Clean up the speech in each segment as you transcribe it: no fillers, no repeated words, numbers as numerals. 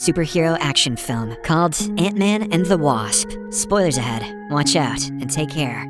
superhero action film called Antman and the Wasp. Spoilers ahead. Watch out and take care.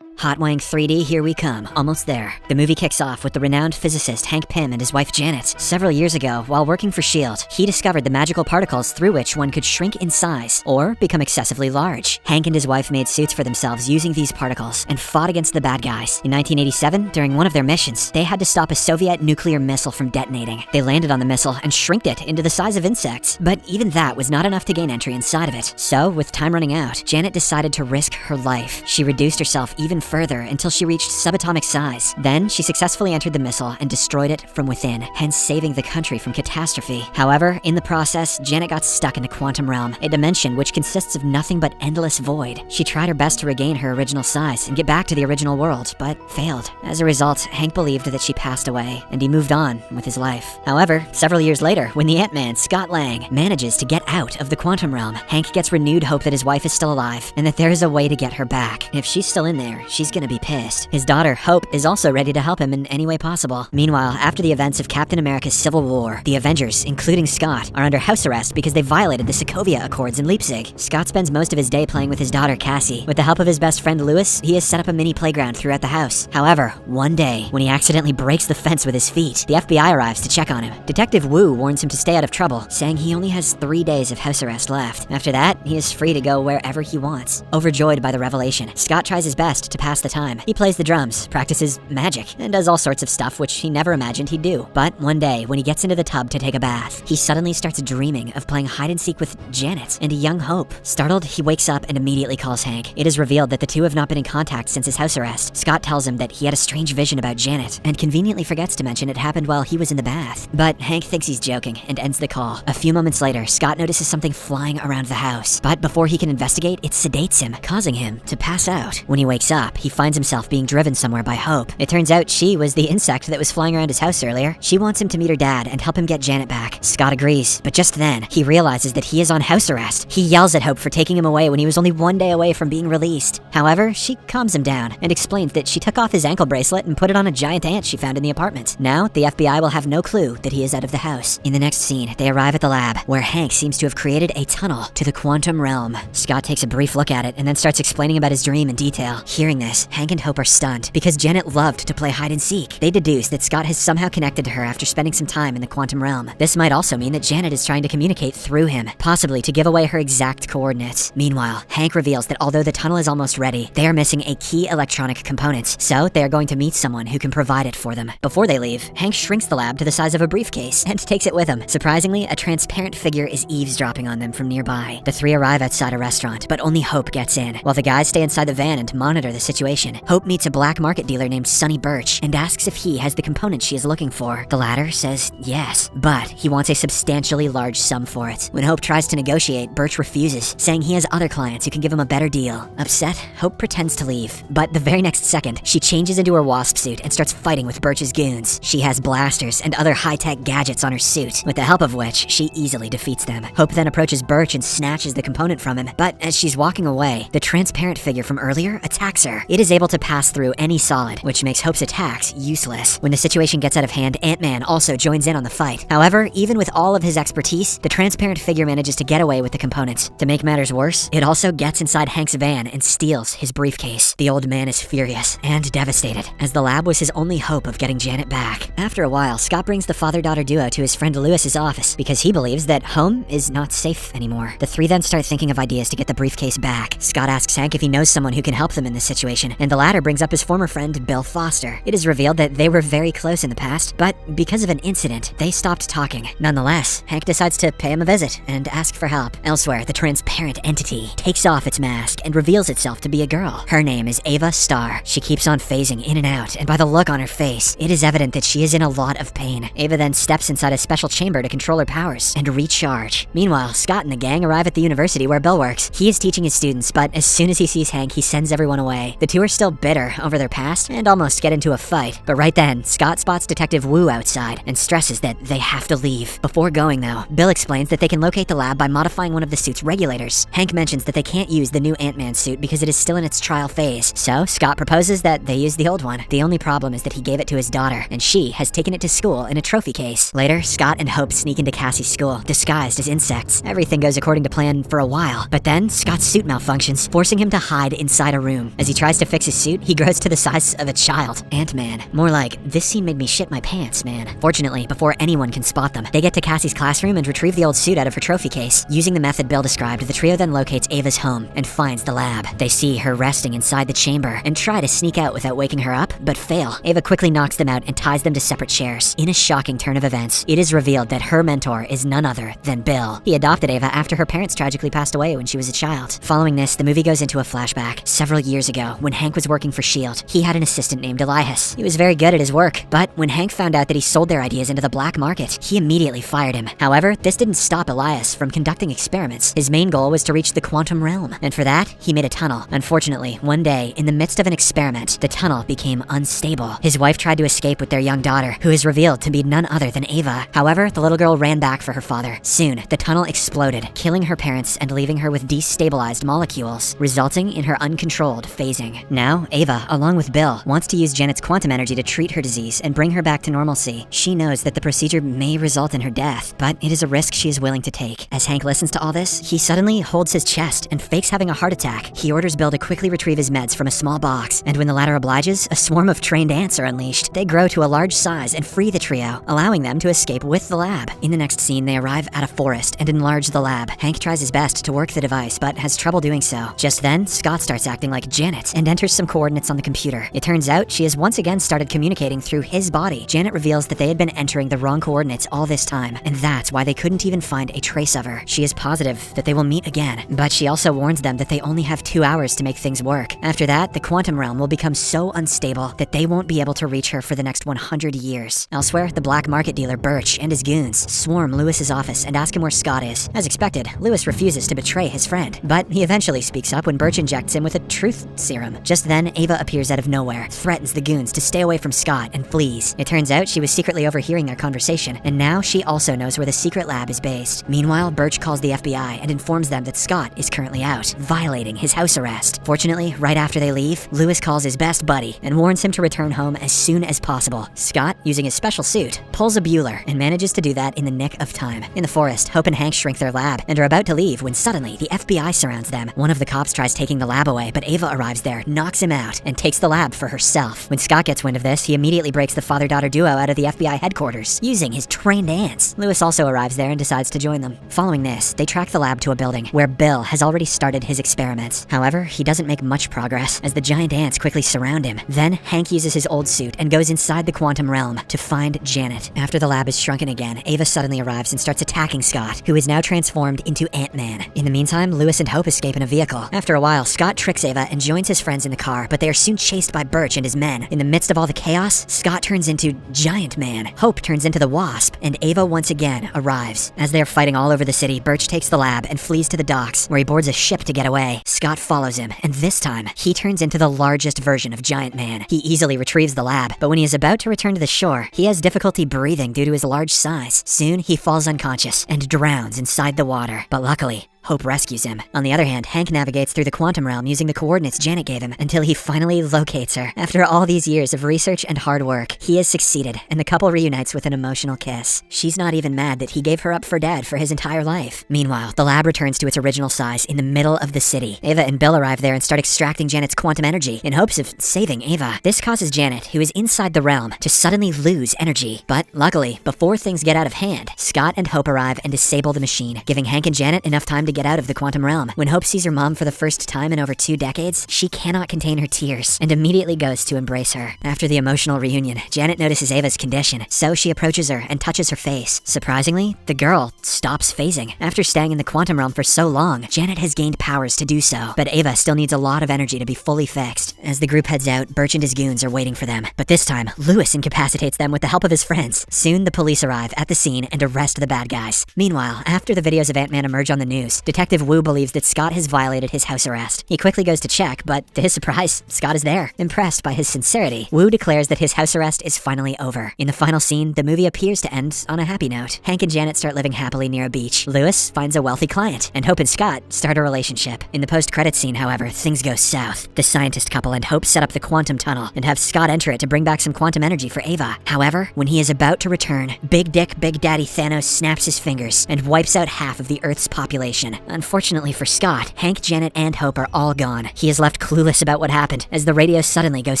Hot Wang 3D, here we come. Almost there. The movie kicks off with the renowned physicist Hank Pym and his wife Janet. Several years ago, while working for S.H.I.E.L.D., he discovered the magical particles through which one could shrink in size or become excessively large. Hank and his wife made suits for themselves using these particles and fought against the bad guys. In 1987, during one of their missions, they had to stop a Soviet nuclear missile from detonating. They landed on the missile and shrinked it into the size of insects, but even that was not enough to gain entry inside of it. So, with time running out, Janet decided to risk her life. She reduced herself even further until she reached subatomic size. Then, she successfully entered the missile and destroyed it from within, hence saving the country from catastrophe. However, in the process, Janet got stuck in the quantum realm, a dimension which consists of nothing but endless void. She tried her best to regain her original size and get back to the original world, but failed. As a result, Hank believed that she passed away, and he moved on with his life. However, several years later, when the Ant-Man, Scott Lang, manages to get out of the quantum realm, Hank gets renewed hope that his wife is still alive, and that there is a way to get her back. If she's still in there, she's gonna be pissed. His daughter, Hope, is also ready to help him in any way possible. Meanwhile, after the events of Captain America's Civil War, the Avengers, including Scott, are under house arrest because they violated the Sokovia Accords in Leipzig. Scott spends most of his day playing with his daughter, Cassie. With the help of his best friend, Lewis, he has set up a mini playground throughout the house. However, one day, when he accidentally breaks the fence with his feet, the FBI arrives to check on him. Detective Wu warns him to stay out of trouble, saying he only has 3 days of house arrest left. After that, he is free to go wherever he wants. Overjoyed by the revelation, Scott tries his best to pass the time. He plays the drums, practices magic, and does all sorts of stuff which he never imagined he'd do. But one day, when he gets into the tub to take a bath, he suddenly starts dreaming of playing hide-and-seek with Janet and a young Hope. Startled, he wakes up and immediately calls Hank. It is revealed that the two have not been in contact since his house arrest. Scott tells him that he had a strange vision about Janet, and conveniently forgets to mention it happened while he was in the bath. But Hank thinks he's joking and ends the call. A few moments later, Scott notices something flying around the house, but before he can investigate, it sedates him, causing him to pass out. When he wakes up, he finds himself being driven somewhere by Hope. It turns out she was the insect that was flying around his house earlier. She wants him to meet her dad and help him get Janet back. Scott agrees, but just then, he realizes that he is on house arrest. He yells at Hope for taking him away when he was only 1 day away from being released. However, she calms him down and explains that she took off his ankle bracelet and put it on a giant ant she found in the apartment. Now, the FBI will have no clue that he is out of the house. In the next scene, they arrive at the lab, where Hank seems to have created a tunnel to the quantum realm. Scott takes a brief look at it and then starts explaining about his dream in detail. Hearing this, Hank and Hope are stunned because Janet loved to play hide-and-seek. They deduce that Scott has somehow connected to her after spending some time in the quantum realm. This might also mean that Janet is trying to communicate through him, possibly to give away her exact coordinates. Meanwhile, Hank reveals that although the tunnel is almost ready, they are missing a key electronic component, so they are going to meet someone who can provide it for them. Before they leave, Hank shrinks the lab to the size of a briefcase and takes it with him. Surprisingly, a transparent figure is eavesdropping on them from nearby. The three arrive outside a restaurant, but only Hope gets in. While the guys stay inside the van and monitor the situation, Hope meets a black market dealer named Sonny Birch and asks if he has the component she is looking for. The latter says yes, but he wants a substantially large sum for it. When Hope tries to negotiate, Birch refuses, saying he has other clients who can give him a better deal. Upset, Hope pretends to leave, but the very next second, she changes into her wasp suit and starts fighting with Birch's goons. She has blasters and other high-tech gadgets on her suit, with the help of which she easily defeats them. Hope then approaches Birch and snatches the component from him, but as she's walking away, the transparent figure from earlier attacks her. It is able to pass through any solid, which makes Hope's attacks useless. When the situation gets out of hand, Ant-Man also joins in on the fight. However, even with all of his expertise, the transparent figure manages to get away with the components. To make matters worse, it also gets inside Hank's van and steals his briefcase. The old man is furious and devastated, as the lab was his only hope of getting Janet back. After a while, Scott brings the father-daughter duo to his friend Lewis's office because he believes that home is not safe anymore. The three then start thinking of ideas to get the briefcase back. Scott asks Hank if he knows someone who can help them in this situation, and the latter brings up his former friend Bill Foster. It is revealed that they were very close in the past, but because of an incident, they stopped talking. Nonetheless, Hank decides to pay him a visit and ask for help. Elsewhere, the transparent entity takes off its mask and reveals itself to be a girl. Her name is Ava Starr. She keeps on phasing in and out, and by the look on her face, it is evident that she is in a lot of pain. Ava then steps inside a special chamber to control her powers and recharge. Meanwhile, Scott and the gang arrive at the university where Bill works. He is teaching his students, but as soon as he sees Hank, he sends everyone away. The two are still bitter over their past and almost get into a fight. But right then, Scott spots Detective Wu outside and stresses that they have to leave. Before going though, Bill explains that they can locate the lab by modifying one of the suit's regulators. Hank mentions that they can't use the new Ant-Man suit because it is still in its trial phase. So Scott proposes that they use the old one. The only problem is that he gave it to his daughter, and she has taken it to school in a trophy case. Later, Scott and Hope sneak into Cassie's school, disguised as insects. Everything goes according to plan for a while, but then Scott's suit malfunctions, forcing him to hide inside a room. As he tries to fix his suit, he grows to the size of a child. Ant-Man. More like, this scene made me shit my pants, man. Fortunately, before anyone can spot them, they get to Cassie's classroom and retrieve the old suit out of her trophy case. Using the method Bill described, the trio then locates Ava's home and finds the lab. They see her resting inside the chamber and try to sneak out without waking her up, but fail. Ava quickly knocks them out and ties them to separate chairs. In a shocking turn of events, it is revealed that her mentor is none other than Bill. He adopted Ava after her parents tragically passed away when she was a child. Following this, the movie goes into a flashback. Several years ago, when Hank was working for S.H.I.E.L.D., he had an assistant named Elias. He was very good at his work, but when Hank found out that he sold their ideas into the black market, he immediately fired him. However, this didn't stop Elias from conducting experiments. His main goal was to reach the quantum realm, and for that, he made a tunnel. Unfortunately, one day, in the midst of an experiment, the tunnel became unstable. His wife tried to escape with their young daughter, who is revealed to be none other than Ava. However, the little girl ran back for her father. Soon, the tunnel exploded, killing her parents and leaving her with destabilized molecules, resulting in her uncontrolled phasing. Now, Ava, along with Bill, wants to use Janet's quantum energy to treat her disease and bring her back to normalcy. She knows that the procedure may result in her death, but it is a risk she is willing to take. As Hank listens to all this, he suddenly holds his chest and fakes having a heart attack. He orders Bill to quickly retrieve his meds from a small box, and when the latter obliges, a swarm of trained ants are unleashed. They grow to a large size and free the trio, allowing them to escape with the lab. In the next scene, they arrive at a forest and enlarge the lab. Hank tries his best to work the device, but has trouble doing so. Just then, Scott starts acting like Janet and enters some coordinates on the computer. It turns out she has once again started communicating through his body. Janet reveals that they had been entering the wrong coordinates all this time, and that's why they couldn't even find a trace of her. She is positive that they will meet again, but she also warns them that they only have 2 hours to make things work. After that, the quantum realm will become so unstable that they won't be able to reach her for the next 100 years. Elsewhere, the black market dealer Birch and his goons swarm Lewis's office and ask him where Scott is. As expected, Lewis refuses to betray his friend, but he eventually speaks up when Birch injects him with a truth serum. Just then, Ava appears out of nowhere, threatens the goons to stay away from Scott, and flees. It turns out she was secretly overhearing their conversation, and now she also knows where the secret lab is based. Meanwhile, Birch calls the FBI and informs them that Scott is currently out, violating his house arrest. Fortunately, right after they leave, Lewis calls his best buddy and warns him to return home as soon as possible. Scott, using his special suit, pulls a Bueller and manages to do that in the nick of time. In the forest, Hope and Hank shrink their lab and are about to leave when suddenly the FBI surrounds them. One of the cops tries taking the lab away, but Ava arrives there, knocks him out, and takes the lab for herself. When Scott gets wind of this, he immediately breaks the father-daughter duo out of the FBI headquarters, using his trained ants. Lewis also arrives there and decides to join them. Following this, they track the lab to a building where Bill has already started his experiments. However, he doesn't make much progress as the giant ants quickly surround him. Then, Hank uses his old suit and goes inside the quantum realm to find Janet. After the lab is shrunken again, Ava suddenly arrives and starts attacking Scott, who is now transformed into Ant-Man. In the meantime, Lewis and Hope escape in a vehicle. After a while, Scott tricks Ava and joins his friends in the car, but they are soon chased by Birch and his men. In the midst of all the chaos, Scott turns into Giant Man, Hope turns into the Wasp, and Ava once again arrives. As they are fighting all over the city, Birch takes the lab and flees to the docks, where he boards a ship to get away. Scott follows him, and this time, he turns into the largest version of Giant Man. He easily retrieves the lab, but when he is about to return to the shore, he has difficulty breathing due to his large size. Soon, he falls unconscious and drowns inside the water, but luckily, Hope rescues him. On the other hand, Hank navigates through the quantum realm using the coordinates Janet gave him until he finally locates her. After all these years of research and hard work, he has succeeded, and the couple reunites with an emotional kiss. She's not even mad that he gave her up for dead for his entire life. Meanwhile, the lab returns to its original size in the middle of the city. Ava and Bill arrive there and start extracting Janet's quantum energy in hopes of saving Ava. This causes Janet, who is inside the realm, to suddenly lose energy. But luckily, before things get out of hand, Scott and Hope arrive and disable the machine, giving Hank and Janet enough time to get out of the quantum realm. When Hope sees her mom for the first time in over 2 decades, she cannot contain her tears and immediately goes to embrace her. After the emotional reunion, Janet notices Ava's condition, so she approaches her and touches her face. Surprisingly, the girl stops phasing. After staying in the quantum realm for so long, Janet has gained powers to do so, but Ava still needs a lot of energy to be fully fixed. As the group heads out, Birch and his goons are waiting for them, but this time, Lewis incapacitates them with the help of his friends. Soon, the police arrive at the scene and arrest the bad guys. Meanwhile, after the videos of Ant-Man emerge on the news, Detective Wu believes that Scott has violated his house arrest. He quickly goes to check, but to his surprise, Scott is there. Impressed by his sincerity, Wu declares that his house arrest is finally over. In the final scene, the movie appears to end on a happy note. Hank and Janet start living happily near a beach. Lewis finds a wealthy client, and Hope and Scott start a relationship. In the post-credits scene, however, things go south. The scientist couple and Hope set up the quantum tunnel and have Scott enter it to bring back some quantum energy for Ava. However, when he is about to return, Big Dick Big Daddy Thanos snaps his fingers and wipes out half of the Earth's population. Unfortunately for Scott, Hank, Janet, and Hope are all gone. He is left clueless about what happened as the radio suddenly goes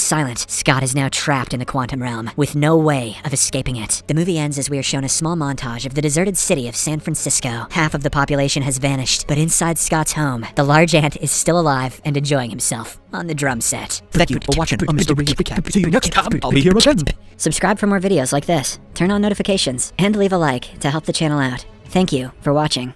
silent. Scott is now trapped in the quantum realm with no way of escaping it. The movie ends as we are shown a small montage of the deserted city of San Francisco. Half of the population has vanished, but inside Scott's home, the large ant is still alive and enjoying himself on the drum set. Thank you for watching Mr. Recap. See you next time. I'll be here again. Subscribe for more videos like this, turn on notifications, and leave a like to help the channel out. Thank you for watching.